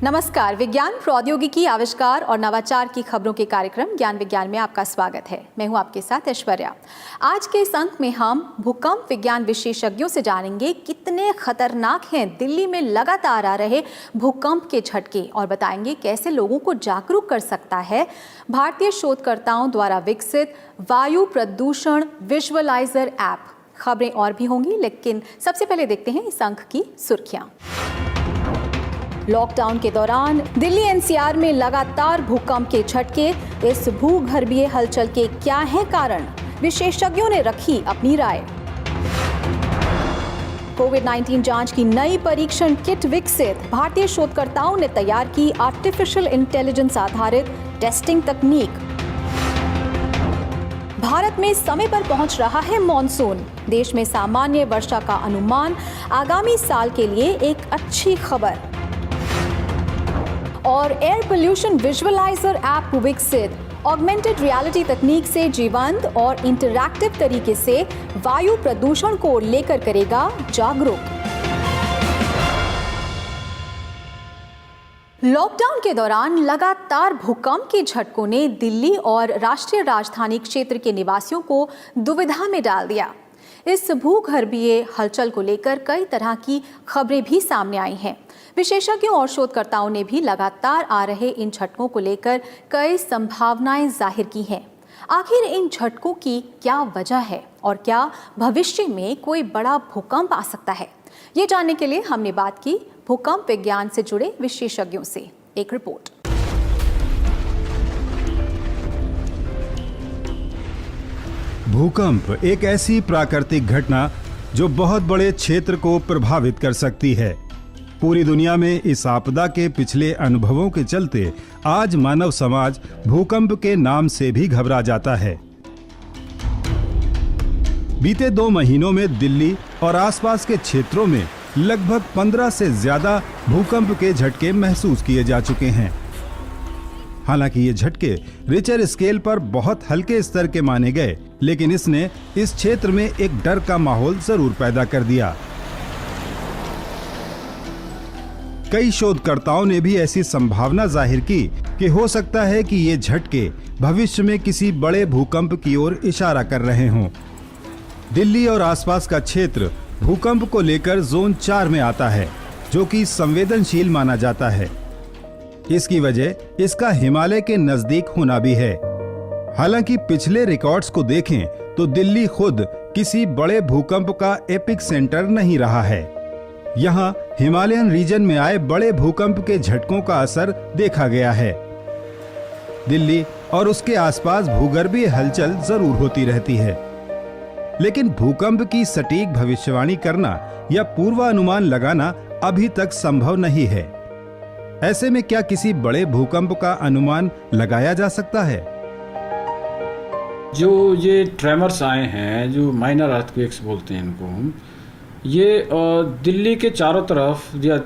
नमस्कार। विज्ञान, प्रौद्योगिकी, आविष्कार और नवाचार की खबरों के कार्यक्रम ज्ञान विज्ञान में आपका स्वागत है। मैं हूं आपके साथ ऐश्वर्या। आज के इस अंक में हम भूकंप विज्ञान विशेषज्ञों से जानेंगे कितने खतरनाक हैं दिल्ली में लगातार आ रहे भूकंप के झटके, और बताएंगे कैसे लोगों को जागरूक कर सकता है भारतीय शोधकर्ताओं द्वारा विकसित वायु प्रदूषण विजुअलाइजर ऐप। खबरें और भी होंगी, लेकिन सबसे पहले देखते हैं इस अंक की सुर्खियां। लॉकडाउन के दौरान दिल्ली एनसीआर में लगातार भूकंप के झटके। इस भूगर्भीय हलचल के क्या हैं कारण? विशेषज्ञों ने रखी अपनी राय। कोविड-19 जांच की नई परीक्षण किट विकसित। भारतीय शोधकर्ताओं ने तैयार की आर्टिफिशियल इंटेलिजेंस आधारित टेस्टिंग तकनीक। भारत में समय पर पहुंच रहा है मॉनसून। देश में सामान्य वर्षा का अनुमान। आगामी साल के लिए एक अच्छी खबर। और एयर पोल्यूशन विजुअलाइजर ऐप विकसित। ऑगमेंटेड रियलिटी तकनीक से जीवंत और इंटरैक्टिव तरीके से वायु प्रदूषण को लेकर करेगा जागरूक। लॉकडाउन के दौरान लगातार भूकंप के झटकों ने दिल्ली और राष्ट्रीय राजधानी क्षेत्र के निवासियों को दुविधा में डाल दिया। इस भूगर्भीय हलचल को लेकर कई तरह की खबरें भी सामने आई हैं। विशेषज्ञों और शोधकर्ताओं ने भी लगातार आ रहे इन झटकों को लेकर कई संभावनाएं जाहिर की हैं। आखिर इन झटकों की क्या वजह है और क्या भविष्य में कोई बड़ा भूकंप आ सकता है? ये जानने के लिए हमने बात की भूकंप विज्ञान से जुड़े विशेषज्ञों से। एक रिपोर्ट। भूकंप एक ऐसी प्राकृतिक घटना जो बहुत बड़े क्षेत्र को प्रभावित कर सकती है। पूरी दुनिया में इस आपदा के पिछले अनुभवों के चलते आज मानव समाज भूकंप के नाम से भी घबरा जाता है। बीते 2 महीनों में दिल्ली और आसपास के क्षेत्रों में लगभग 15 से ज्यादा भूकंप के झटके महसूस किए जा चुके हैं। हालांकि ये झटके रिचर स्केल पर बहुत हल्के स्तर के माने गए, लेकिन इसने इस क्षेत्र में एक डर का माहौल जरूर पैदा कर दिया। कई शोधकर्ताओं ने भी ऐसी संभावना जाहिर की कि हो सकता है कि ये झटके भविष्य में किसी बड़े भूकंप की ओर इशारा कर रहे हों। दिल्ली और आसपास का क्षेत्र भूकंप को लेकर जोन 4 में आता है, जो कि संवेदनशील माना जाता है। इसकी वजह इसका हिमालय के नजदीक होना भी है। हालांकि पिछले रिकॉर्ड्स को देखें तो दिल्ली खुद किसी बड़े भूकंप का एपिक सेंटर नहीं रहा है। यहाँ हिमालयन रीजन में आए बड़े भूकंप के झटकों का असर देखा गया है। दिल्ली और उसके आसपास भूगर्भीय हलचल जरूर होती रहती है, लेकिन भूकंप की सटीक भविष्यवाणी करना या पूर्वानुमान लगाना अभी तक संभव नहीं है। ऐसे में क्या किसी बड़े भूकंप का अनुमान लगाया जा सकता है? जो ये ट्रेमर्स आए हैं, जो माइनर अर्थक्वेक्स बोलते हैं इनको हम, ये दिल्ली के चारों तरफ या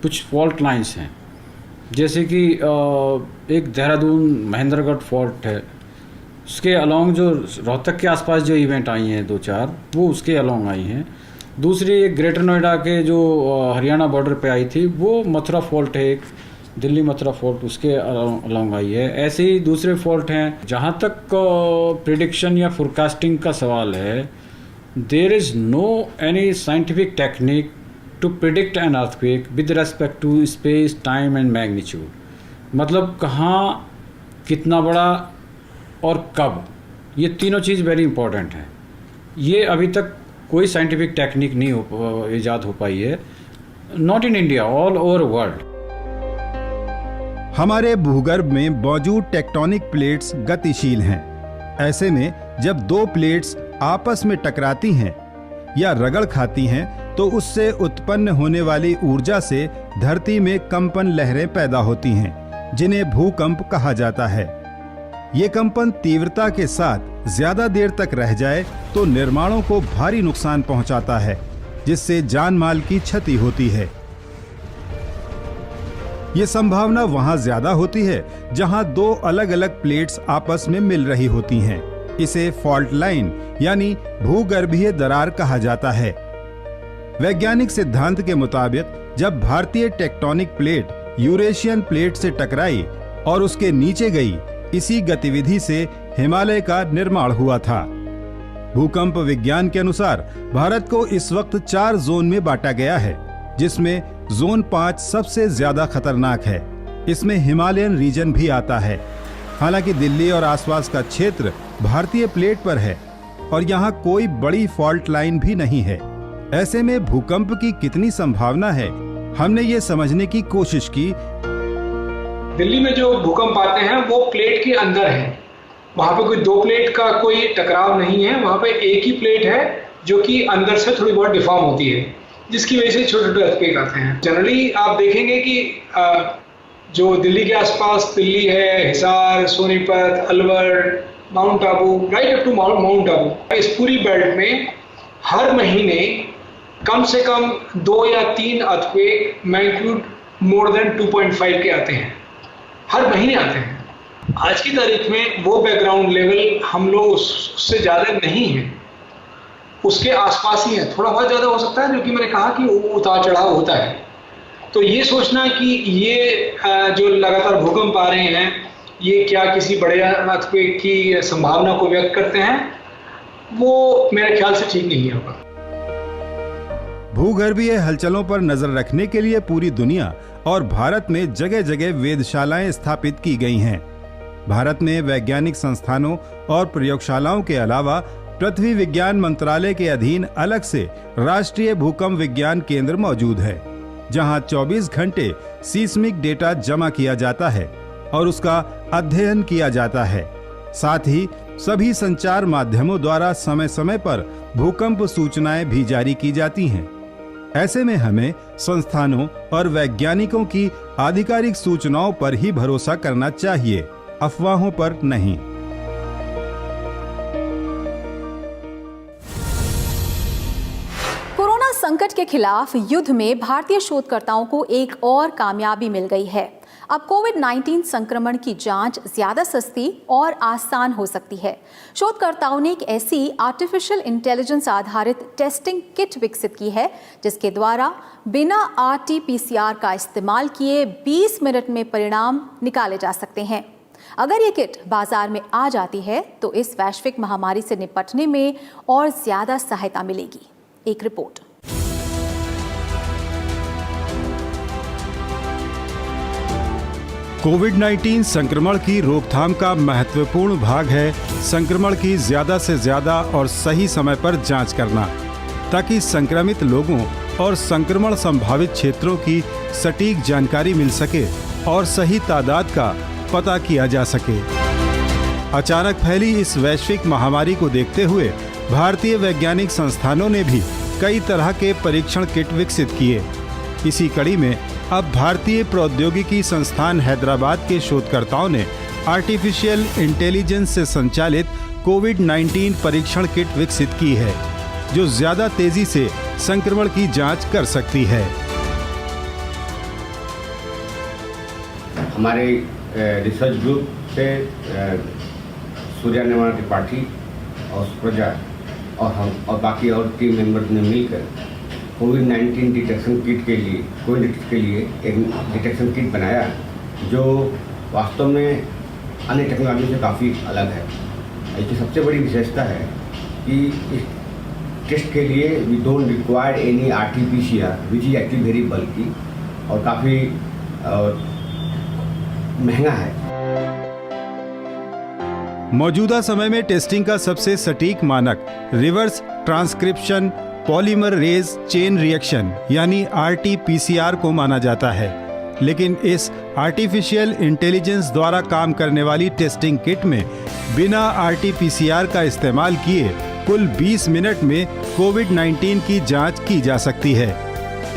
कुछ फॉल्ट लाइंस हैं। जैसे कि एक देहरादून महेंद्रगढ़ फॉल्ट है, उसके अलोंग जो रोहतक के आसपास जो इवेंट आई हैं 2-4, वो उसके अलोंग आई हैं। दूसरी एक ग्रेटर नोएडा के जो हरियाणा बॉर्डर पे आई थी, वो मथुरा फॉल्ट है, एक दिल्ली मथुरा फॉल्ट, उसके अलोंग आई है। ऐसे ही दूसरे फॉल्ट हैं। जहाँ तक प्रिडिक्शन या फोरकास्टिंग का सवाल है, there is no any scientific technique to predict an earthquake with respect to space, time and magnitude. मतलब कहाँ, कितना बड़ा और कब, ये तीनों चीज़ वेरी इंपॉर्टेंट है। ये अभी तक कोई साइंटिफिक टेक्निक नहीं ईजाद हो पाई है, not in India, all over world. हमारे भूगर्भ में मौजूद टेक्टोनिक प्लेट्स गतिशील हैं। ऐसे में जब 2 प्लेट्स आपस में टकराती हैं या रगड़ खाती हैं, तो उससे उत्पन्न होने वाली ऊर्जा से धरती में कंपन लहरें पैदा होती हैं, जिन्हें भूकंप कहा जाता है। ये कंपन तीव्रता के साथ ज्यादा देर तक रह जाए तो निर्माणों को भारी नुकसान पहुंचाता है, जिससे जान माल की क्षति होती है। ये संभावना वहां ज्यादा होती है जहां 2 अलग अलग प्लेट्स आपस में मिल रही होती हैं। इसे फॉल्ट लाइन यानी भूगर्भीय दरार कहा जाता है। वैज्ञानिक सिद्धांत के मुताबिक जब भारतीय टेक्टोनिक प्लेट यूरेशियन प्लेट से टकराई और उसके नीचे गई, इसी गतिविधि से हिमालय का निर्माण हुआ था। भूकंप विज्ञान के अनुसार भारत को इस वक्त 4 जोन में बांटा गया है, जिसमें जोन 5 सबसे ज्यादा खतरनाक है। इसमें हिमालयन रीजन भी आता है। हालांकि दिल्ली और आसपास का क्षेत्र भारतीय प्लेट पर है और यहाँ कोई बड़ी फॉल्ट लाइन भी नहीं है। ऐसे में भूकंप की कितनी संभावना है, हमने ये समझने की कोशिश की। दिल्ली में जो भूकंप आते हैं वो प्लेट के अंदर है। वहां पे कोई 2 प्लेट का कोई टकराव नहीं है, वहां पे एक ही प्लेट है जो कि अंदर से थोड़ी बहुत डिफॉर्म होती है, जिसकी वजह से छोटे छोटे अर्थक्वेक आते हैं। जनरली आप देखेंगे कि जो दिल्ली के आसपास दिल्ली है, Hisar, Sonipat, Alwar, mount Abu, right up to mount Abu, इस पूरी बेल्ट में हर महीने कम से कम 2 या 3 अर्थक्वेक मैग्नीट्यूड मोर देन 2.5 के आते हैं, हर महीने आते हैं। आज की तारीख में वो बैकग्राउंड लेवल हम लोग उससे ज़्यादा नहीं है, उसके आसपास ही है। थोड़ा बहुत ज़्यादा हो सकता है, जो कि मैंने कहा कि उतार चढ़ाव होता है। तो ये सोचना कि ये जो लगातार भूकंप आ रहे हैं, ये क्या किसी बड़े अर्थक्वेक की संभावना को व्यक्त करते हैं, वो मेरे ख्याल से ठीक नहीं होगा। भूगर्भीय हलचलों पर नजर रखने के लिए पूरी दुनिया और भारत में जगह जगह वेधशालाएं स्थापित की गई हैं। भारत में वैज्ञानिक संस्थानों और प्रयोगशालाओं के अलावा पृथ्वी विज्ञान मंत्रालय के अधीन अलग से राष्ट्रीय भूकंप विज्ञान केंद्र मौजूद है, जहां 24 घंटे सीस्मिक डेटा जमा किया जाता है और उसका अध्ययन किया जाता है। साथ ही सभी संचार माध्यमों द्वारा समय समय पर भूकंप सूचनाएं भी जारी की जाती हैं। ऐसे में हमें संस्थानों और वैज्ञानिकों की आधिकारिक सूचनाओं पर ही भरोसा करना चाहिए, अफवाहों पर नहीं। कोरोना संकट के खिलाफ युद्ध में भारतीय शोधकर्ताओं को एक और कामयाबी मिल गई है। अब कोविड-19 संक्रमण की जांच ज्यादा सस्ती और आसान हो सकती है। शोधकर्ताओं ने एक ऐसी आर्टिफिशियल इंटेलिजेंस आधारित टेस्टिंग किट विकसित की है, जिसके द्वारा बिना RT-PCR का इस्तेमाल किए 20 मिनट में परिणाम निकाले जा सकते हैं। अगर ये किट बाजार में आ जाती है तो इस वैश्विक महामारी से निपटने में और ज्यादा सहायता मिलेगी। एक रिपोर्ट। कोविड-19 संक्रमण की रोकथाम का महत्वपूर्ण भाग है संक्रमण की ज्यादा से ज्यादा और सही समय पर जांच करना, ताकि संक्रमित लोगों और संक्रमण संभावित क्षेत्रों की सटीक जानकारी मिल सके और सही तादाद का पता किया जा सके। अचानक फैली इस वैश्विक महामारी को देखते हुए भारतीय वैज्ञानिक संस्थानों ने भी कई तरह के परीक्षण किट विकसित किए। इसी कड़ी में अब भारतीय प्रौद्योगिकी संस्थान हैदराबाद के शोधकर्ताओं ने आर्टिफिशियल इंटेलिजेंस से संचालित कोविड-19 परीक्षण किट विकसित की है, जो ज्यादा तेजी से संक्रमण की जांच कर सकती है। हमारे रिसर्च ग्रुप से सूर्या निर्माण त्रिपाठी और सुप्रजा और हम और बाकी और टीम मेंबर्स ने मिलकर कोविड-19 डिटेक्शन किट के लिए एक डिटेक्शन किट बनाया, जो वास्तव में अन्य टेक्नोलॉजी से काफ़ी अलग है। इसकी सबसे बड़ी विशेषता है कि इस टेस्ट के लिए we don't require any RT-PCR, which is actually very bulky और काफ़ी महंगा है। मौजूदा समय में टेस्टिंग का सबसे सटीक मानक reverse transcription polymerase chain reaction यानी RT-PCR को माना जाता है, लेकिन इस आर्टिफिशियल इंटेलिजेंस द्वारा काम करने वाली टेस्टिंग किट में बिना RT-PCR का इस्तेमाल किए कुल 20 मिनट में कोविड-19 की जांच की जा सकती है।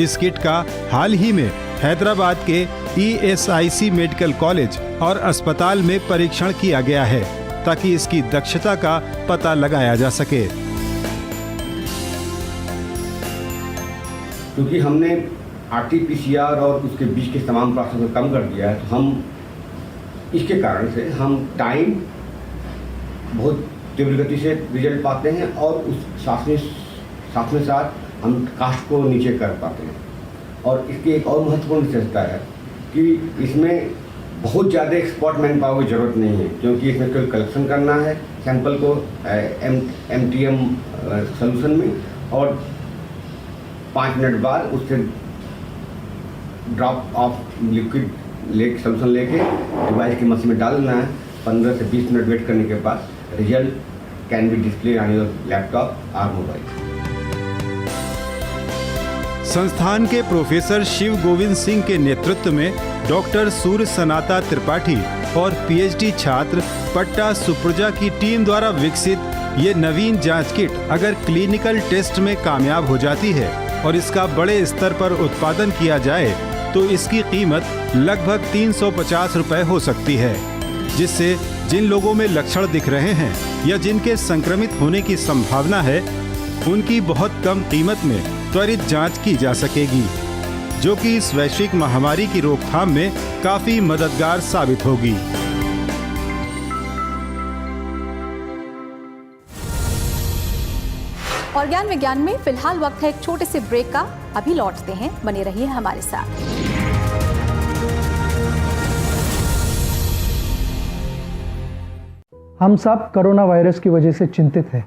इस किट का हाल ही में हैदराबाद के ESIC मेडिकल कॉलेज और अस्पताल में परीक्षण किया गया है, ताकि इसकी दक्षता का पता लगाया जा सके। क्योंकि हमने RT-PCR और उसके बीच के तमाम प्रोसेस को कम कर दिया है, तो हम इसके कारण से हम टाइम बहुत तीव्र गति से रिजल्ट पाते हैं और उस साथ में साथ हम कास्ट को नीचे कर पाते हैं। और इसकी एक और महत्वपूर्ण विशेषता है कि इसमें बहुत ज़्यादा एक्सपर्ट मैन पावर की ज़रूरत नहीं है, क्योंकि इसमें कोई कलेक्शन करना है सैंपल को MTM सोल्यूशन में, और 5 मिनट बाद उससे ड्रॉप ऑफ लिक्विड सोल्यूशन लेके डिवाइस की मशीन में डाल देना है। 15 से 20 मिनट वेट करने के बाद result can be display on your laptop और मोबाइल। संस्थान के प्रोफेसर शिव गोविंद सिंह के नेतृत्व में डॉक्टर सूर्य सनाता त्रिपाठी और PhD छात्र पट्टा सुप्रजा की टीम द्वारा विकसित ये नवीन जांच किट अगर क्लिनिकल टेस्ट में कामयाब हो जाती है और इसका बड़े स्तर पर उत्पादन किया जाए तो इसकी कीमत लगभग 350 रुपए हो सकती है, जिससे जिन लोगों में लक्षण दिख रहे हैं या जिनके संक्रमित होने की संभावना है उनकी बहुत कम कीमत में त्वरित जांच की जा सकेगी, जो कि इस वैश्विक महामारी की रोकथाम में काफी मददगार साबित होगी। और ज्ञान विज्ञान में फिलहाल वक्त है एक छोटे से ब्रेक का। अभी लौटते हैं, बने रहिए हमारे साथ। हम सब कोरोना वायरस की वजह से चिंतित हैं।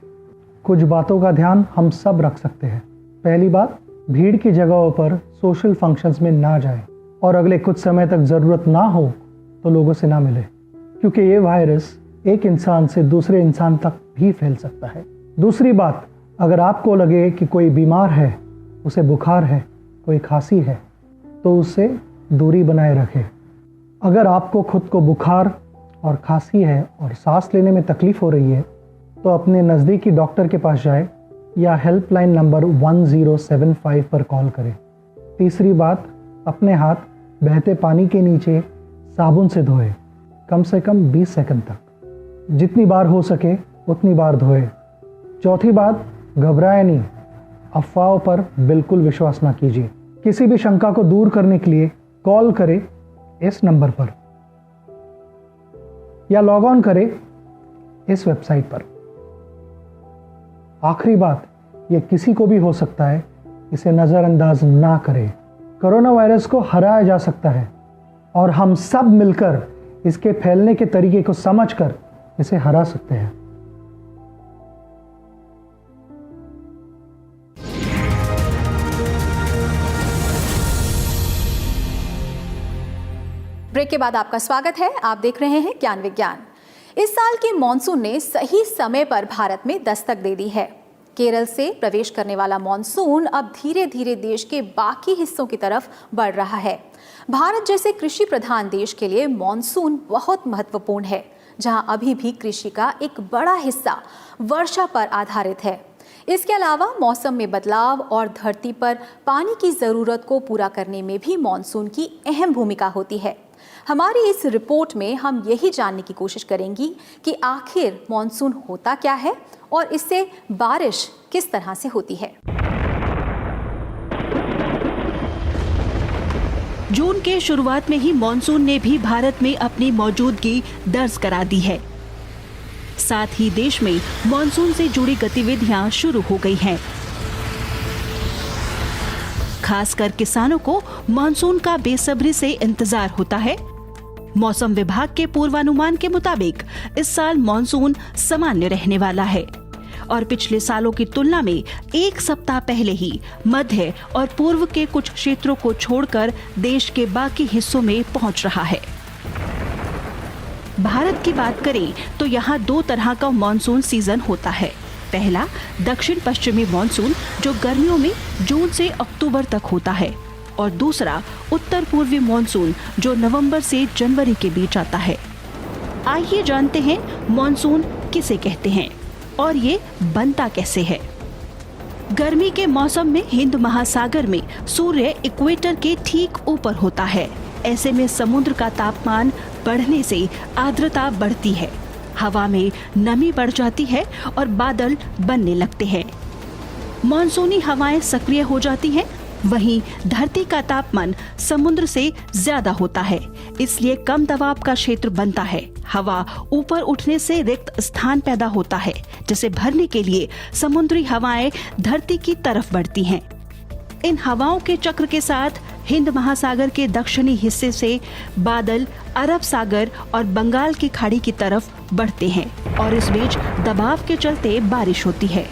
कुछ बातों का ध्यान हम सब रख सकते हैं। पहली बात, भीड़ की जगहों पर सोशल फंक्शंस में ना जाएं और अगले कुछ समय तक ज़रूरत ना हो तो लोगों से ना मिलें, क्योंकि ये वायरस एक इंसान से दूसरे इंसान तक भी फैल सकता है। दूसरी बात, अगर आपको लगे कि कोई बीमार है, उसे बुखार है, कोई खांसी है, तो उससे दूरी बनाए रखें। अगर आपको खुद को बुखार और खांसी है और सांस लेने में तकलीफ हो रही है तो अपने नज़दीकी डॉक्टर के पास जाए या हेल्पलाइन नंबर 1075 पर कॉल करें। तीसरी बात, अपने हाथ बहते पानी के नीचे साबुन से धोएं, कम से कम 20 सेकंड तक। जितनी बार हो सके उतनी बार धोएं। चौथी बात, घबराएं नहीं, अफवाहों पर बिल्कुल विश्वास ना कीजिए। किसी भी शंका को दूर करने के लिए कॉल करें इस नंबर पर या लॉग ऑन करें इस वेबसाइट पर। आखिरी बात, ये किसी को भी हो सकता है, इसे नज़रअंदाज ना करें। कोरोना वायरस को हराया जा सकता है और हम सब मिलकर इसके फैलने के तरीके को समझकर इसे हरा सकते हैं। ब्रेक के बाद आपका स्वागत है। आप देख रहे हैं ज्ञान विज्ञान। इस साल के मॉनसून ने सही समय पर भारत में दस्तक दे दी है। केरल से प्रवेश करने वाला मॉनसून अब धीरे धीरे देश के बाकी हिस्सों की तरफ बढ़ रहा है। भारत जैसे कृषि प्रधान देश के लिए मॉनसून बहुत महत्वपूर्ण है, जहां अभी भी कृषि का एक बड़ा हिस्सा वर्षा पर आधारित है। इसके अलावा मौसम में बदलाव और धरती पर पानी की जरूरत को पूरा करने में भी मॉनसून की अहम भूमिका होती है। हमारी इस रिपोर्ट में हम यही जानने की कोशिश करेंगी कि आखिर मॉनसून होता क्या है और इससे बारिश किस तरह से होती है। जून के शुरुआत में ही मॉनसून ने भी भारत में अपनी मौजूदगी दर्ज करा दी है। साथ ही देश में मॉनसून से जुड़ी गतिविधियां शुरू हो गई हैं। खासकर किसानों को मॉनसून का बेसब्री से इंतजार होता है। मौसम विभाग के पूर्वानुमान के मुताबिक इस साल मॉनसून सामान्य रहने वाला है और पिछले सालों की तुलना में एक सप्ताह पहले ही मध्य और पूर्व के कुछ क्षेत्रों को छोड़कर देश के बाकी हिस्सों में पहुंच रहा है। भारत की बात करें तो यहाँ 2 तरह का मॉनसून सीजन होता है। पहला दक्षिण पश्चिमी मॉनसून, जो गर्मियों में जून से अक्टूबर तक होता है, और दूसरा उत्तर पूर्वी मॉनसून, जो नवंबर से जनवरी के बीच आता है। आइए जानते हैं मॉनसून किसे कहते हैं और ये बनता कैसे है। गर्मी के मौसम में हिंद महासागर में सूर्य इक्वेटर के ठीक ऊपर होता है। ऐसे में समुद्र का तापमान बढ़ने से आर्द्रता बढ़ती है, हवा में नमी बढ़ जाती है और बादल बनने लगते हैं। मॉनसूनी हवाएं सक्रिय हो जाती हैं वहीं धरती का तापमान समुद्र से ज्यादा होता है, इसलिए कम दबाव का क्षेत्र बनता है। हवा ऊपर उठने से रिक्त स्थान पैदा होता है, जिसे भरने के लिए समुद्री हवाएं धरती की तरफ बढ़ती हैं। इन हवाओं के चक्र के साथ हिंद महासागर के दक्षिणी हिस्से से बादल अरब सागर और बंगाल की खाड़ी की तरफ बढ़ते हैं और इस बीच दबाव के चलते बारिश होती है।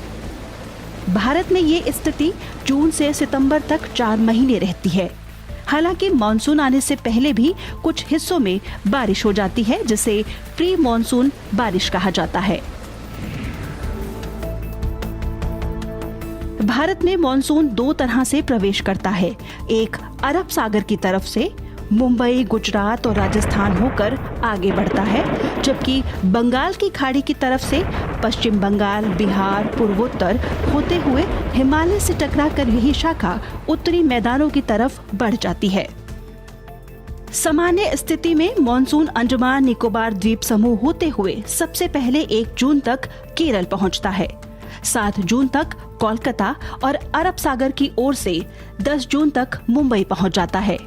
भारत में ये स्थिति जून से सितंबर तक 4 महीने रहती है। हालांकि मानसून आने से पहले भी कुछ हिस्सों में बारिश हो जाती है, जिसे प्री मानसून बारिश कहा जाता है। भारत में मानसून 2 तरह से प्रवेश करता है। एक अरब सागर की तरफ से मुंबई, गुजरात और राजस्थान होकर आगे बढ़ता है, जबकि बंगाल की खाड़ी की तरफ से पश्चिम बंगाल, बिहार, पूर्वोत्तर होते हुए हिमालय से टकराकर यही शाखा उत्तरी मैदानों की तरफ बढ़ जाती है। सामान्य स्थिति में मानसून अंडमान निकोबार द्वीप समूह होते हुए सबसे पहले 1 जून तक केरल पहुंचता है। 7 जून तक कोलकाता और अरब सागर की ओर से 10 जून तक मुंबई पहुंच जाता है।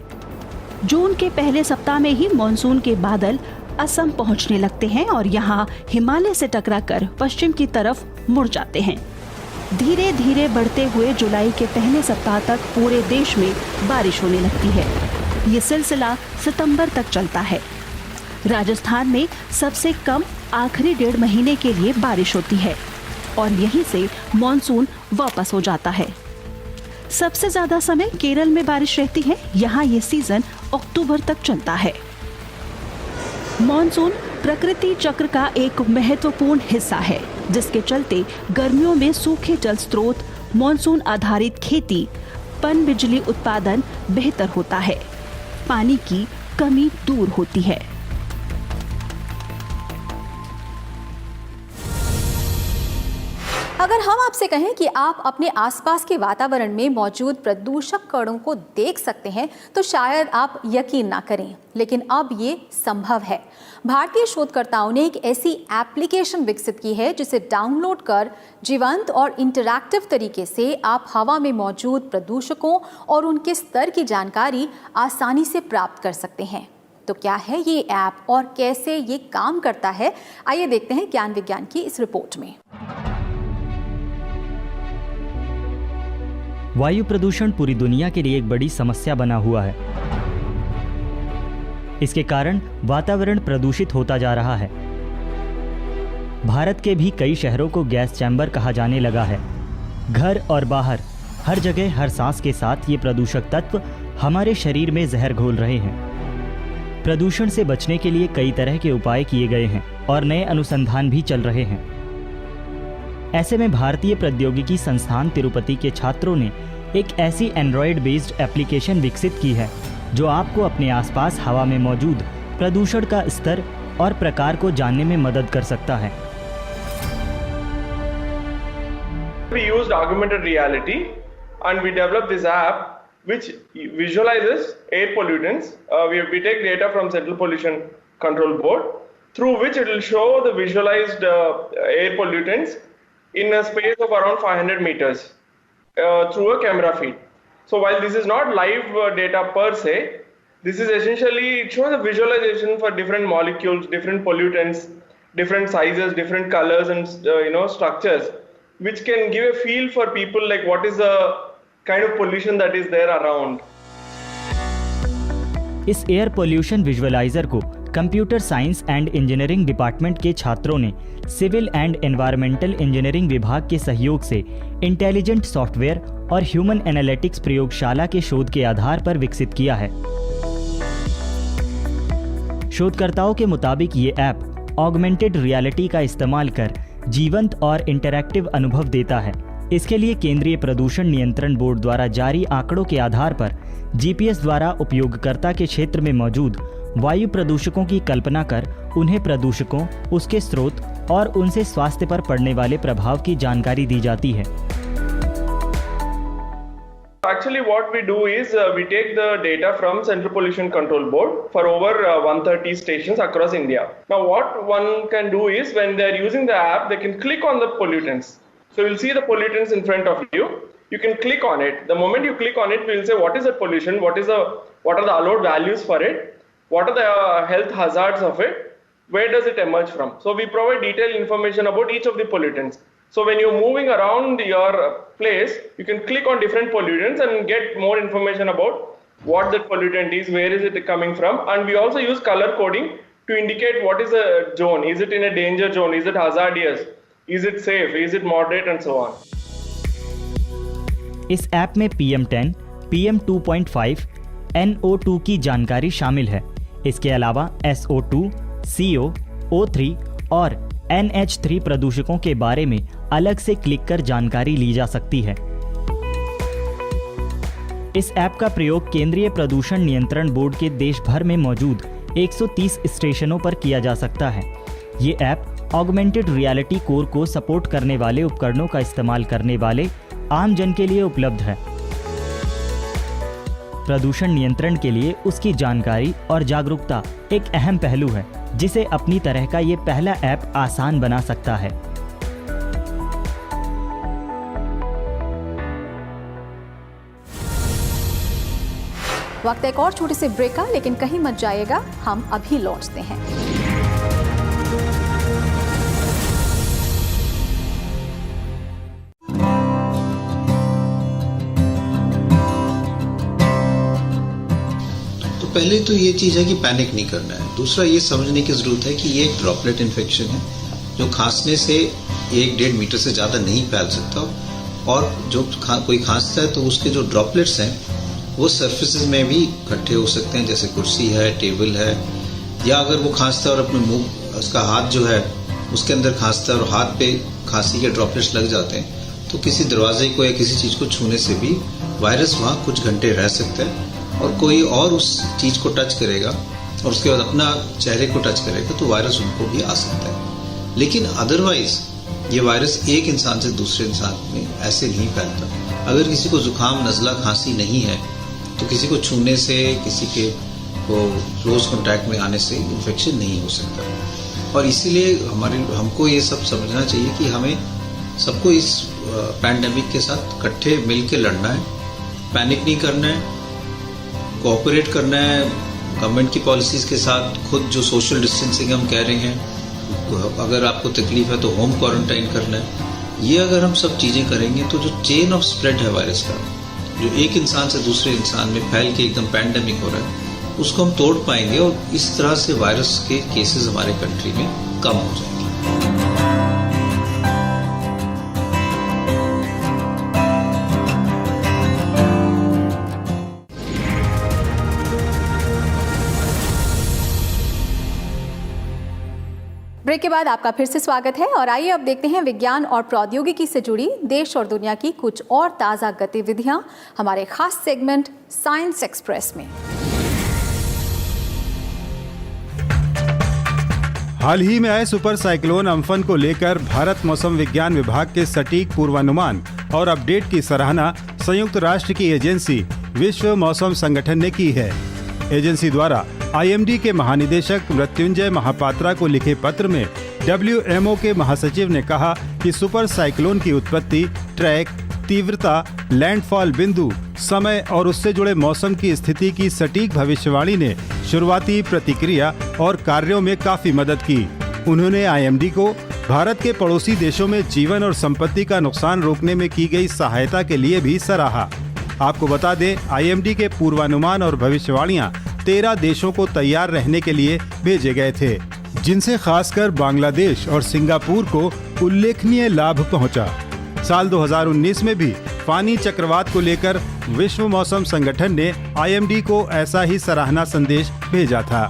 जून के पहले सप्ताह में ही मानसून के बादल असम पहुंचने लगते हैं और यहां हिमालय से टकराकर पश्चिम की तरफ मुड़ जाते हैं। धीरे धीरे बढ़ते हुए जुलाई के पहले सप्ताह तक पूरे देश में बारिश होने लगती है। ये सिलसिला सितंबर तक चलता है। राजस्थान में सबसे कम आखिरी 1.5 महीने के लिए बारिश होती है और यहीं से मानसून वापस हो जाता है। सबसे ज्यादा समय केरल में बारिश रहती है। यहाँ ये सीजन अक्टूबर तक चलता है। मानसून प्रकृति चक्र का एक महत्वपूर्ण हिस्सा है, जिसके चलते गर्मियों में सूखे जल स्रोत, मानसून आधारित खेती, पनबिजली उत्पादन बेहतर होता है। पानी की कमी दूर होती है। अगर हम आपसे कहें कि आप अपने आसपास के वातावरण में मौजूद प्रदूषक कणों को देख सकते हैं तो शायद आप यकीन ना करें, लेकिन अब ये संभव है। भारतीय शोधकर्ताओं ने एक ऐसी एप्लीकेशन विकसित की है जिसे डाउनलोड कर जीवंत और इंटरैक्टिव तरीके से आप हवा में मौजूद प्रदूषकों और उनके स्तर की जानकारी आसानी से प्राप्त कर सकते हैं। तो क्या है ये ऐप और कैसे ये काम करता है, आइए देखते हैं ज्ञान विज्ञान की इस रिपोर्ट में। वायु प्रदूषण पूरी दुनिया के लिए एक बड़ी समस्या बना हुआ है। इसके कारण वातावरण प्रदूषित होता जा रहा है। भारत के भी कई शहरों को गैस चैम्बर कहा जाने लगा है। घर और बाहर हर जगह हर सांस के साथ ये प्रदूषक तत्व हमारे शरीर में जहर घोल रहे हैं। प्रदूषण से बचने के लिए कई तरह के उपाय किए गए हैं और नए अनुसंधान भी चल रहे हैं। ऐसे में भारतीय प्रौद्योगिकी संस्थान तिरुपति के छात्रों ने एक ऐसी एंड्रॉयड बेस्ड एप्लीकेशन विकसित की है जो आपको अपने आसपास हवा में मौजूद प्रदूषण का स्तर और प्रकार को जानने में मदद कर सकता है। We used augmented reality and we developed this app which visualizes air pollutants. We take data from Central Pollution Control Board through which it will show the visualized air pollutants in a space of around 500 meters through a camera feed. So while this is not live data per se, this is essentially, it shows a visualization for different molecules, different pollutants, different sizes, different colors and structures, which can give a feel for people like what is the kind of pollution that is there around. इस air pollution visualiser को computer science and engineering department के छात्रों ने civil and environmental engineering विभाग के सहयोग से intelligent software और ह्यूमन एनालिटिक्स प्रयोगशाला के शोध के आधार पर विकसित किया है। शोधकर्ताओं के मुताबिक ये ऐप ऑगमेंटेड रियलिटी का इस्तेमाल कर जीवंत और इंटरैक्टिव अनुभव देता है। इसके लिए केंद्रीय प्रदूषण नियंत्रण बोर्ड द्वारा जारी आंकड़ों के आधार पर जीपीएस द्वारा उपयोगकर्ता के क्षेत्र में मौजूद वायु प्रदूषकों की कल्पना कर उन्हें प्रदूषकों, उसके स्रोत और उनसे स्वास्थ्य पर पड़ने वाले प्रभाव की जानकारी दी जाती है। Actually, what we do is we take the data from Central Pollution Control Board for over 130 stations across India. Now, what one can do is when they are using the app, they can click on the pollutants. So you'll see the pollutants in front of you. you can click on it. The moment you click on it, we'll say what is the pollution, what are the allowed values for it, what are the health hazards of it, where does it emerge from. So we provide detailed information about each of the pollutants. So when you're moving around your place, you can click on different pollutants and get more information about what that pollutant is, where is it coming from. And we also use color coding to indicate what is a zone. Is it in a danger zone? Is it hazardous? Is it safe? Is it moderate? And so on. इस app में PM10, PM2.5, NO2 की जानकारी शामिल है। इसके अलावा SO2, CO, O3 और NH3 प्रदूषकों के बारे में अलग से क्लिक कर जानकारी ली जा सकती है। इस ऐप का प्रयोग केंद्रीय प्रदूषण नियंत्रण बोर्ड के देश भर में मौजूद 130 स्टेशनों पर किया जा सकता है। ये ऐप ऑगमेंटेड रियलिटी कोर को सपोर्ट करने वाले उपकरणों का इस्तेमाल करने वाले आम जन के लिए उपलब्ध है। प्रदूषण नियंत्रण के लिए उसकी जानकारी और जागरूकता एक अहम पहलू है, जिसे अपनी तरह का ये पहला ऐप आसान बना सकता है। वक्त एक और छोटे से ब्रेक का, लेकिन कहीं मत जाइएगा, हम अभी लौटते हैं। तो पहले तो ये चीज है कि पैनिक नहीं करना है। दूसरा ये समझने की जरूरत है कि ये एक ड्रॉपलेट इन्फेक्शन है जो खांसने से 1-1.5 मीटर से ज्यादा नहीं फैल सकता, और जो कोई खांसता है तो उसके जो ड्रॉपलेट्स हैं वो सरफेसेस में भी इकट्ठे हो सकते हैं, जैसे कुर्सी है, टेबल है, या अगर वो खांसता है और अपने मुंह, उसका हाथ जो है उसके अंदर खांसता है और हाथ पे खांसी के ड्रॉपलेट्स लग जाते हैं, तो किसी दरवाजे को या किसी चीज को छूने से भी वायरस वहाँ कुछ घंटे रह सकता है, और कोई और उस चीज को टच करेगा और उसके बाद अपना चेहरे को टच करेगा तो वायरस उनको भी आ सकता है। लेकिन अदरवाइज ये वायरस एक इंसान से दूसरे इंसान में ऐसे नहीं फैलता। अगर किसी को जुकाम, नजला, खांसी नहीं है तो किसी को छूने से, किसी के को क्लोज कांटेक्ट में आने से इन्फेक्शन नहीं हो सकता। और इसीलिए हमको ये सब समझना चाहिए कि हमें सबको इस पैंडेमिक के साथ इकट्ठे मिल के लड़ना है, पैनिक नहीं करना है, कोऑपरेट करना है गवर्नमेंट की पॉलिसीज के साथ। खुद जो सोशल डिस्टेंसिंग हम कह रहे हैं, अगर आपको तकलीफ है तो होम क्वारंटाइन करना है। ये अगर हम सब चीजें करेंगे तो जो चेन ऑफ स्प्रेड है वायरस का, जो एक इंसान से दूसरे इंसान में फैल के एकदम पैंडेमिक हो रहा है, उसको हम तोड़ पाएंगे और इस तरह से वायरस के केसेस हमारे कंट्री में कम हो जाएंगे। ब्रेक के बाद आपका फिर से स्वागत है, और आइए अब देखते हैं विज्ञान और प्रौद्योगिकी से जुड़ी देश और दुनिया की कुछ और ताज़ा गतिविधियां हमारे खास सेगमेंट साइंस एक्सप्रेस में। हाल ही में आए सुपर साइक्लोन अम्फन को लेकर भारत मौसम विज्ञान विभाग के सटीक पूर्वानुमान और अपडेट की सराहना संयुक्त राष्ट्र की एजेंसी विश्व मौसम संगठन ने की है। एजेंसी द्वारा IMD के महानिदेशक मृत्युंजय महापात्रा को लिखे पत्र में WMO के महासचिव ने कहा कि सुपर साइक्लोन की उत्पत्ति, ट्रैक, तीव्रता, लैंडफॉल बिंदु, समय और उससे जुड़े मौसम की स्थिति की सटीक भविष्यवाणी ने शुरुआती प्रतिक्रिया और कार्यों में काफी मदद की। उन्होंने IMD को भारत के पड़ोसी देशों में जीवन और संपत्ति का नुकसान रोकने में की गई सहायता के लिए भी सराहा। आपको बता दें, IMD के पूर्वानुमान और भविष्यवाणियां 13 देशों को तैयार रहने के लिए भेजे गए थे, जिनसे खासकर बांग्लादेश और सिंगापुर को उल्लेखनीय लाभ पहुंचा। साल 2019 में भी फानी चक्रवात को लेकर विश्व मौसम संगठन ने IMD को ऐसा ही सराहना संदेश भेजा था।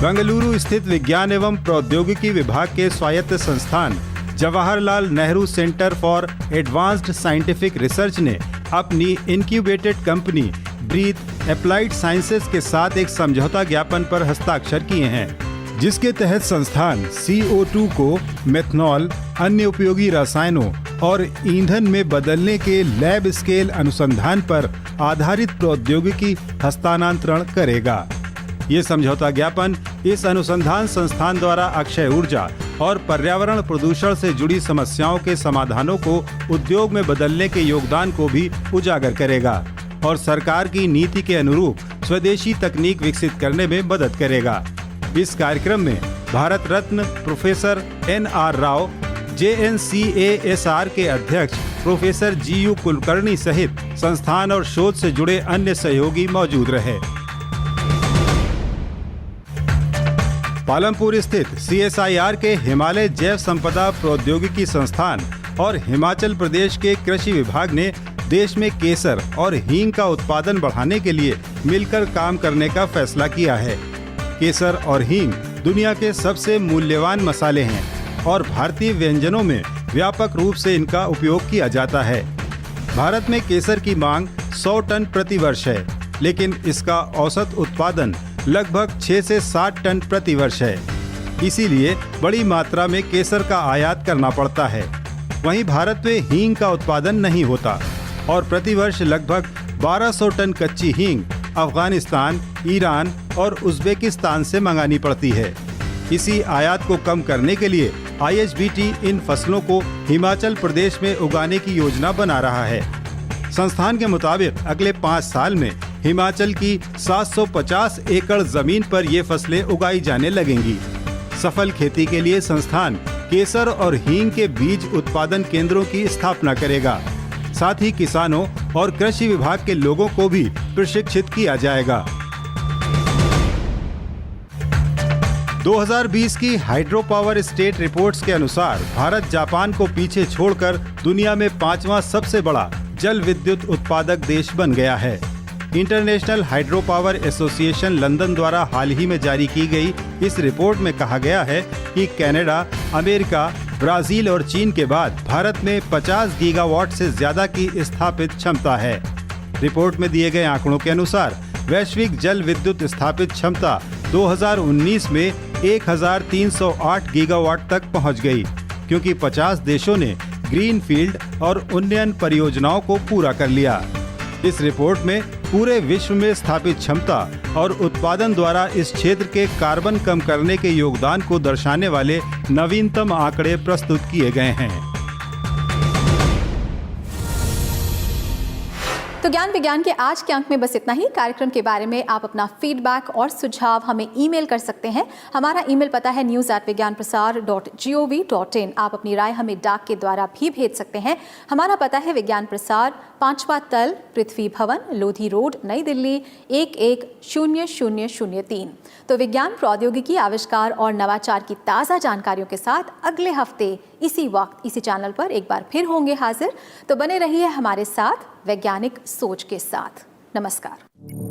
बेंगलुरु स्थित विज्ञान एवं प्रौद्योगिकी विभाग के स्वायत्त संस्थान Jawaharlal Nehru centre for advanced scientific research ने अपनी incubated company breathe applied sciences के साथ एक समझौता ज्ञापन पर हस्ताक्षर किए हैं, जिसके तहत संस्थान CO2 को मेथनॉल, अन्य उपयोगी रसायनों और ईंधन में बदलने के लैब स्केल अनुसंधान पर आधारित प्रौद्योगिकी हस्तांतरण करेगा। ये समझौता ज्ञापन इस अनुसंधान संस्थान द्वारा अक्षय ऊर्जा और पर्यावरण प्रदूषण से जुड़ी समस्याओं के समाधानों को उद्योग में बदलने के योगदान को भी उजागर करेगा और सरकार की नीति के अनुरूप स्वदेशी तकनीक विकसित करने में मदद करेगा। इस कार्यक्रम में Bharat Ratna professor NR Rao, JNCASR के अध्यक्ष प्रोफेसर GU कुलकर्णी सहित संस्थान और शोध से जुड़े अन्य सहयोगी मौजूद रहे। पालमपुर स्थित CSIR के हिमालय जैव संपदा प्रौद्योगिकी संस्थान और हिमाचल प्रदेश के कृषि विभाग ने देश में केसर और हींग का उत्पादन बढ़ाने के लिए मिलकर काम करने का फैसला किया है। केसर और हींग दुनिया के सबसे मूल्यवान मसाले हैं और भारतीय व्यंजनों में व्यापक रूप से इनका उपयोग किया जाता है। भारत में केसर की मांग 100 टन प्रति वर्ष है, लेकिन इसका औसत उत्पादन लगभग 6 से 7 टन प्रति वर्ष है। इसीलिए बड़ी मात्रा में केसर का आयात करना पड़ता है। वहीं भारत में हींग का उत्पादन नहीं होता और प्रति वर्ष लगभग 1200 टन कच्ची हींग अफगानिस्तान, ईरान और उज्बेकिस्तान से मंगानी पड़ती है। इसी आयात को कम करने के लिए IHBT इन फसलों को हिमाचल प्रदेश में उगाने की योजना बना रहा है। संस्थान के मुताबिक अगले 5 साल में हिमाचल की 750 एकड़ जमीन पर ये फसलें उगाई जाने लगेंगी। सफल खेती के लिए संस्थान केसर और हींग के बीज उत्पादन केंद्रों की स्थापना करेगा। साथ ही किसानों और कृषि विभाग के लोगों को भी प्रशिक्षित किया जाएगा। 2020 की हाइड्रो पावर स्टेट रिपोर्ट्स के अनुसार भारत जापान को पीछे छोड़कर दुनिया में 5वां सबसे बड़ा जल विद्युत उत्पादक देश बन गया है। International hydro power association London द्वारा हाल ही में जारी की गई इस रिपोर्ट में कहा गया है कि कनाडा, अमेरिका, ब्राजील और चीन के बाद भारत में 50 गीगावाट से ज्यादा की स्थापित क्षमता है। रिपोर्ट में दिए गए आंकड़ों के अनुसार वैश्विक जल विद्युत स्थापित क्षमता 2019 में 1308 गीगावाट तक पहुंच गई, क्योंकि 50 देशों ने ग्रीनफील्ड और उन्नयन परियोजनाओं को पूरा कर लिया। इस रिपोर्ट में पूरे विश्व में स्थापित क्षमता और उत्पादन द्वारा इस क्षेत्र के कार्बन कम करने के योगदान को दर्शाने वाले नवीनतम आंकड़े प्रस्तुत किए गए हैं। तो ज्ञान विज्ञान के आज के अंक में बस इतना ही। कार्यक्रम के बारे में आप अपना फीडबैक और सुझाव हमें ईमेल कर सकते हैं। हमारा ईमेल पता है news@vigyanprasar.gov.in। आप अपनी राय हमें डाक के द्वारा भी भेज सकते हैं। हमारा पता है विज्ञान प्रसार, 5वां तल, पृथ्वी भवन, लोधी रोड, नई दिल्ली 110003। तो विज्ञान, प्रौद्योगिकी, आविष्कार और नवाचार की ताज़ा जानकारियों के साथ अगले हफ्ते इसी वक्त इसी चैनल पर एक बार फिर होंगे हाजिर। तो बने रहिए हमारे साथ वैज्ञानिक सोच के साथ। नमस्कार।